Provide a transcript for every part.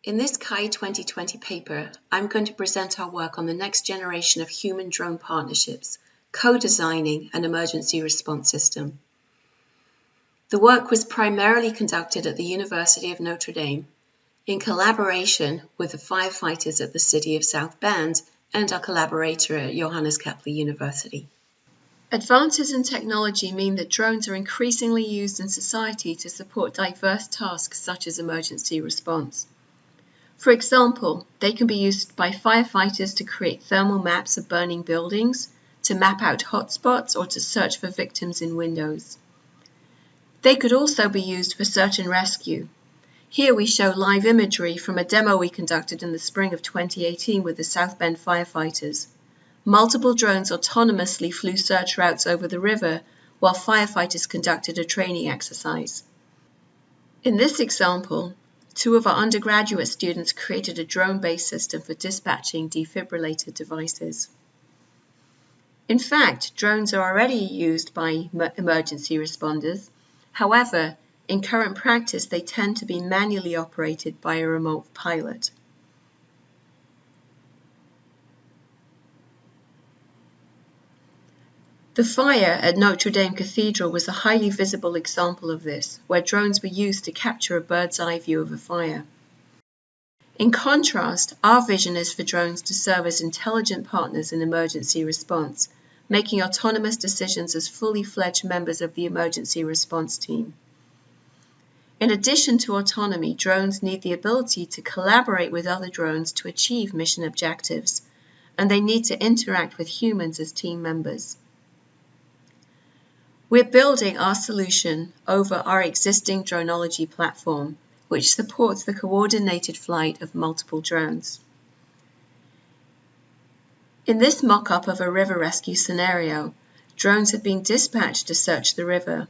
In this CHI 2020 paper, I'm going to present our work on the next generation of human-drone partnerships, co-designing an emergency response system. The work was primarily conducted at the University of Notre Dame in collaboration with the firefighters at the City of South Bend and our collaborator at Johannes Kepler University. Advances in technology mean that drones are increasingly used in society to support diverse tasks such as emergency response. For example, they can be used by firefighters to create thermal maps of burning buildings, to map out hotspots, or to search for victims in windows. They could also be used for search and rescue. Here we show live imagery from a demo we conducted in the spring of 2018 with the South Bend firefighters. Multiple drones autonomously flew search routes over the river while firefighters conducted a training exercise. In this example, two of our undergraduate students created a drone-based system for dispatching defibrillator devices. In fact, drones are already used by emergency responders. However, in current practice, they tend to be manually operated by a remote pilot. The fire at Notre Dame Cathedral was a highly visible example of this, where drones were used to capture a bird's eye view of a fire. In contrast, our vision is for drones to serve as intelligent partners in emergency response, making autonomous decisions as fully fledged members of the emergency response team. In addition to autonomy, drones need the ability to collaborate with other drones to achieve mission objectives, and they need to interact with humans as team members. We're building our solution over our existing Dronology platform, which supports the coordinated flight of multiple drones. In this mock-up of a river rescue scenario, drones have been dispatched to search the river.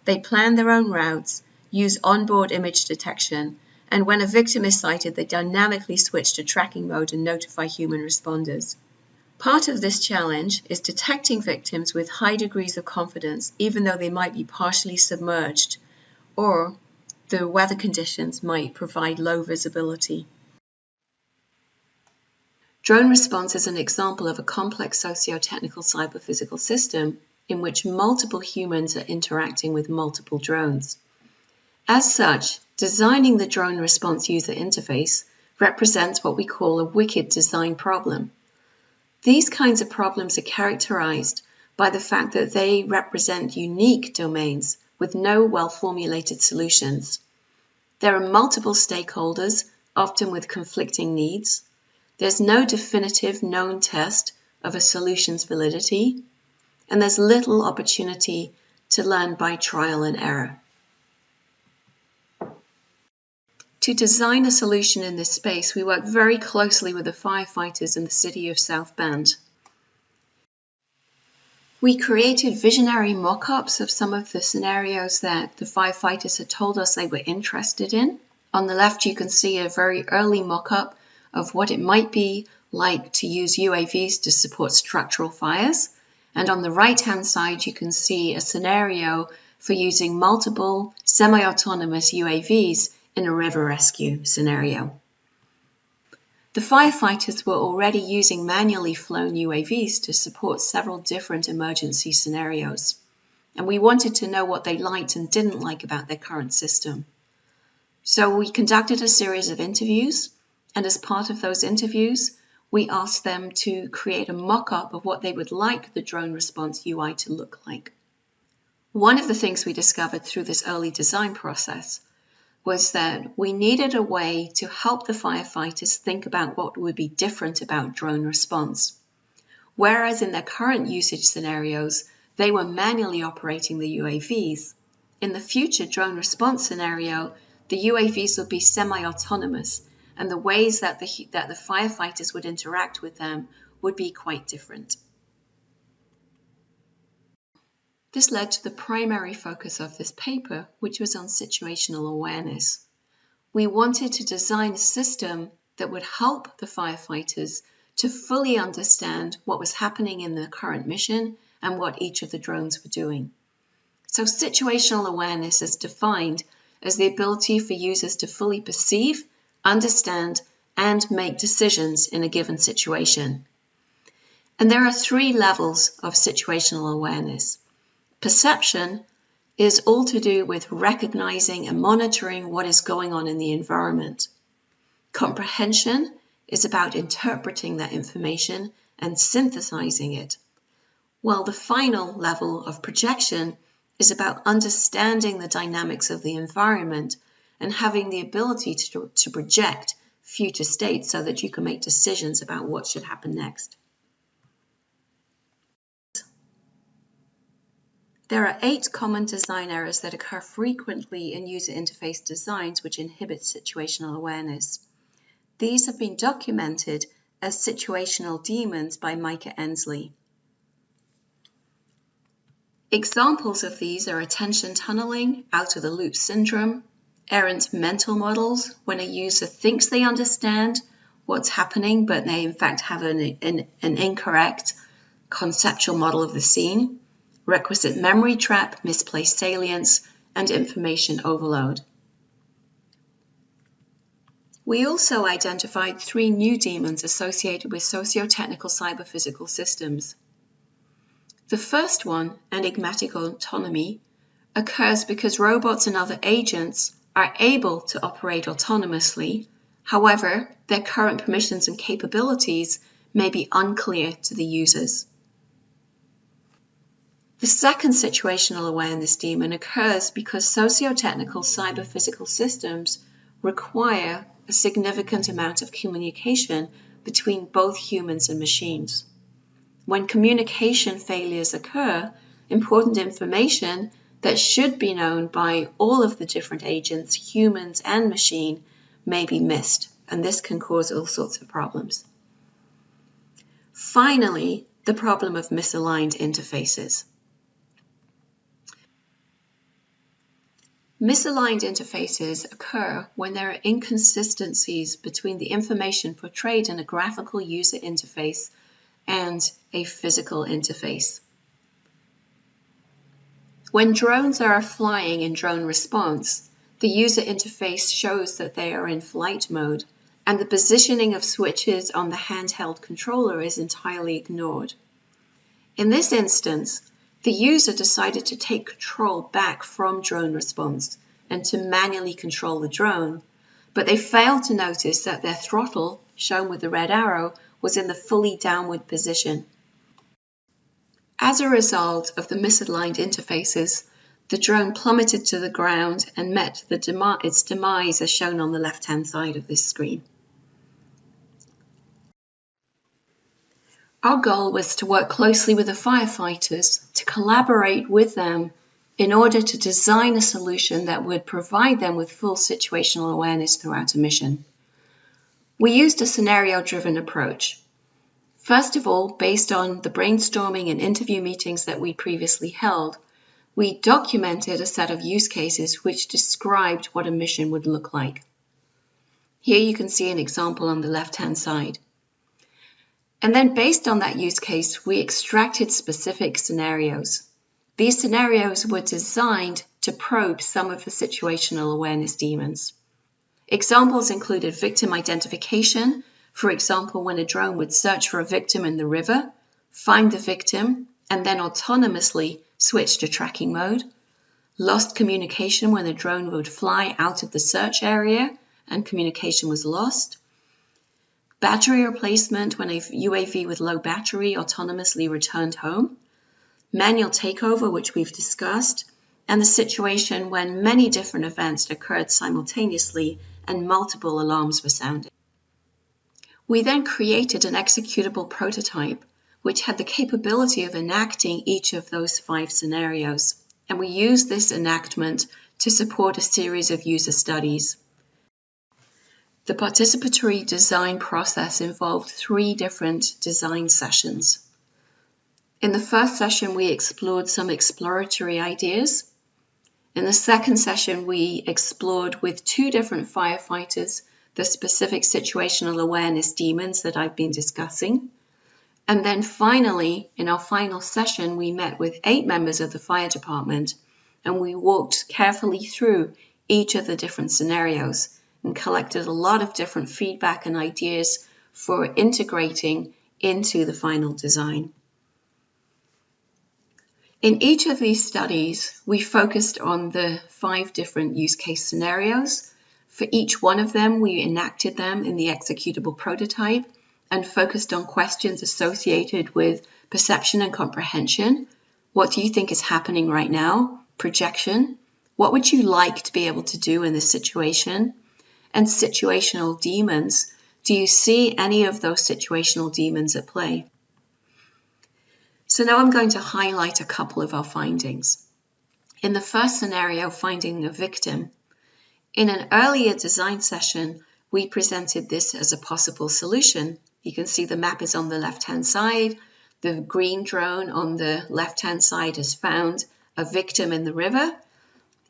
They plan their own routes, use onboard image detection, and when a victim is sighted, they dynamically switch to tracking mode and notify human responders. Part of this challenge is detecting victims with high degrees of confidence, even though they might be partially submerged, or the weather conditions might provide low visibility. Drone response is an example of a complex socio-technical cyber-physical system in which multiple humans are interacting with multiple drones. As such, designing the drone response user interface represents what we call a wicked design problem. These kinds of problems are characterized by the fact that they represent unique domains with no well-formulated solutions. There are multiple stakeholders, often with conflicting needs. There's no definitive known test of a solution's validity, and there's little opportunity to learn by trial and error. To design a solution in this space, we work very closely with the firefighters in the City of South Bend. We created visionary mock-ups of some of the scenarios that the firefighters had told us they were interested in. On the left, you can see a very early mock-up of what it might be like to use UAVs to support structural fires. And on the right-hand side, you can see a scenario for using multiple semi-autonomous UAVs in a river rescue scenario. The firefighters were already using manually flown UAVs to support several different emergency scenarios, and we wanted to know what they liked and didn't like about their current system. So we conducted a series of interviews, and as part of those interviews, we asked them to create a mock-up of what they would like the drone response UI to look like. One of the things we discovered through this early design process was that we needed a way to help the firefighters think about what would be different about drone response. Whereas in their current usage scenarios, they were manually operating the UAVs. In the future drone response scenario, the UAVs would be semi-autonomous, and the ways that the firefighters would interact with them would be quite different. This led to the primary focus of this paper, which was on situational awareness. We wanted to design a system that would help the firefighters to fully understand what was happening in the current mission and what each of the drones were doing. So situational awareness is defined as the ability for users to fully perceive, understand, and make decisions in a given situation. And there are 3 levels of situational awareness. Perception is all to do with recognizing and monitoring what is going on in the environment. Comprehension is about interpreting that information and synthesizing it, while the final level of projection is about understanding the dynamics of the environment and having the ability to project future states so that you can make decisions about what should happen next. There are 8 common design errors that occur frequently in user interface designs which inhibit situational awareness. These have been documented as situational demons by Micah Ensley. Examples of these are attention tunneling, out-of-the-loop syndrome, errant mental models, when a user thinks they understand what's happening, but they in fact have an incorrect conceptual model of the scene, requisite memory trap, misplaced salience, and information overload. We also identified 3 new demons associated with socio-technical cyber-physical systems. The first one, enigmatic autonomy, occurs because robots and other agents are able to operate autonomously. However, their current permissions and capabilities may be unclear to the users. The second situational awareness demon occurs because socio-technical cyber-physical systems require a significant amount of communication between both humans and machines. When communication failures occur, important information that should be known by all of the different agents, humans and machine, may be missed, and this can cause all sorts of problems. Finally, the problem of misaligned interfaces. Misaligned interfaces occur when there are inconsistencies between the information portrayed in a graphical user interface and a physical interface. When drones are flying in drone response, the user interface shows that they are in flight mode, and the positioning of switches on the handheld controller is entirely ignored. In this instance, the user decided to take control back from drone response and to manually control the drone, but they failed to notice that their throttle, shown with the red arrow, was in the fully downward position. As a result of the misaligned interfaces, the drone plummeted to the ground and met its demise as shown on the left-hand side of this screen. Our goal was to work closely with the firefighters to collaborate with them in order to design a solution that would provide them with full situational awareness throughout a mission. We used a scenario-driven approach. First of all, based on the brainstorming and interview meetings that we previously held, we documented a set of use cases which described what a mission would look like. Here you can see an example on the left-hand side. And then based on that use case, we extracted specific scenarios. These scenarios were designed to probe some of the situational awareness demons. Examples included victim identification, for example, when a drone would search for a victim in the river, find the victim, and then autonomously switch to tracking mode. Lost communication when the drone would fly out of the search area and communication was lost. Battery replacement when a UAV with low battery autonomously returned home. Manual takeover, which we've discussed, and the situation when many different events occurred simultaneously and multiple alarms were sounded. We then created an executable prototype which had the capability of enacting each of those 5 scenarios, and we used this enactment to support a series of user studies. The participatory design process involved 3 different design sessions. In the first session, we explored some exploratory ideas. In the second session, we explored with 2 different firefighters the specific situational awareness demons that I've been discussing. And then finally, in our final session, we met with 8 members of the fire department and we walked carefully through each of the different scenarios and collected a lot of different feedback and ideas for integrating into the final design. In each of these studies, we focused on the 5 different use case scenarios. For each one of them, we enacted them in the executable prototype and focused on questions associated with perception and comprehension. What do you think is happening right now? Projection. What would you like to be able to do in this situation? And situational demons. Do you see any of those situational demons at play? So now I'm going to highlight a couple of our findings. In the first scenario, finding a victim, in an earlier design session, we presented this as a possible solution. You can see the map is on the left-hand side. The green drone on the left-hand side has found a victim in the river.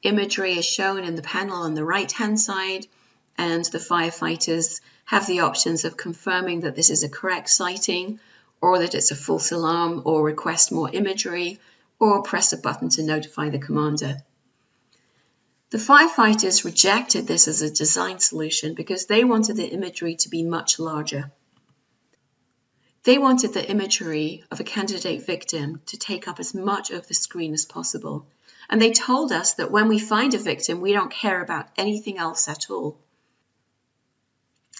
Imagery is shown in the panel on the right-hand side, and the firefighters have the options of confirming that this is a correct sighting, or that it's a false alarm, or request more imagery, or press a button to notify the commander. The firefighters rejected this as a design solution because they wanted the imagery to be much larger. They wanted the imagery of a candidate victim to take up as much of the screen as possible. And they told us that when we find a victim, we don't care about anything else at all.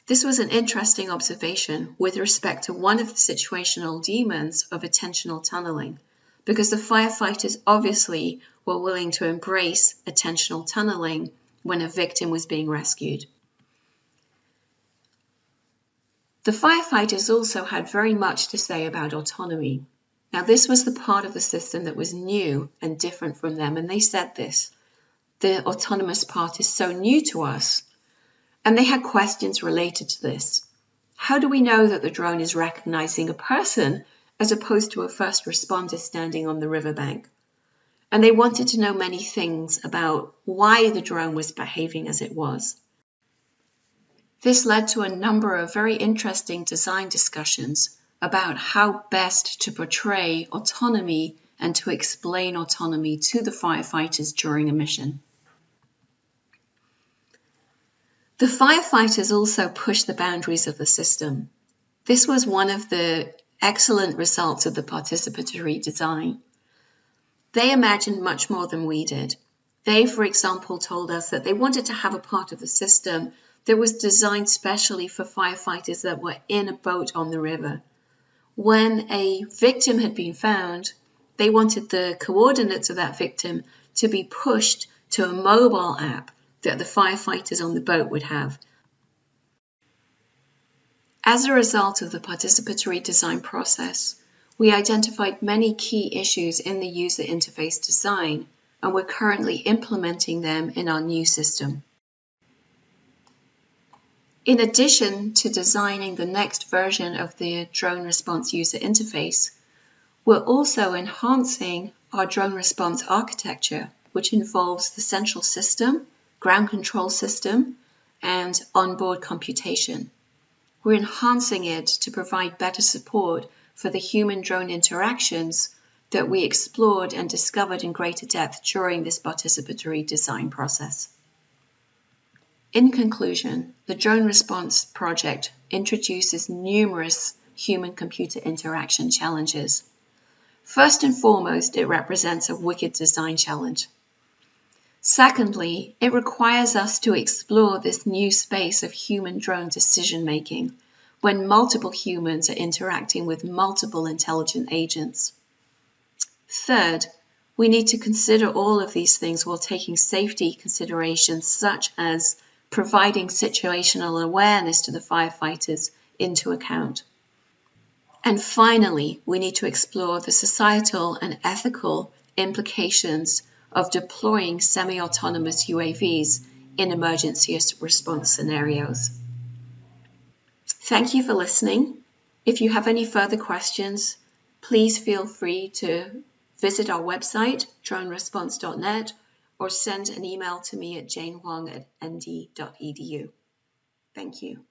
This was an interesting observation with respect to one of the situational demons of attentional tunneling, because the firefighters obviously were willing to embrace attentional tunneling when a victim was being rescued. The firefighters also had very much to say about autonomy. Now, this was the part of the system that was new and different from them, and they said this. The autonomous part is so new to us. And they had questions related to this. How do we know that the drone is recognizing a person as opposed to a first responder standing on the riverbank? And they wanted to know many things about why the drone was behaving as it was. This led to a number of very interesting design discussions about how best to portray autonomy and to explain autonomy to the firefighters during a mission. The firefighters also pushed the boundaries of the system. This was one of the excellent results of the participatory design. They imagined much more than we did. They, for example, told us that they wanted to have a part of the system that was designed specially for firefighters that were in a boat on the river. When a victim had been found, they wanted the coordinates of that victim to be pushed to a mobile app that the firefighters on the boat would have. As a result of the participatory design process, we identified many key issues in the user interface design, and we're currently implementing them in our new system. In addition to designing the next version of the drone response user interface, we're also enhancing our drone response architecture, which involves the central system, ground control system, and onboard computation. We're enhancing it to provide better support for the human-drone interactions that we explored and discovered in greater depth during this participatory design process. In conclusion, the drone response project introduces numerous human-computer interaction challenges. First and foremost, it represents a wicked design challenge. Secondly, it requires us to explore this new space of human-drone decision-making when multiple humans are interacting with multiple intelligent agents. Third, we need to consider all of these things while taking safety considerations such as providing situational awareness to the firefighters into account. And finally, we need to explore the societal and ethical implications of deploying semi-autonomous UAVs in emergency response scenarios. Thank you for listening. If you have any further questions, please feel free to visit our website, droneresponse.net, or send an email to me at janehwang@nd.edu. Thank you.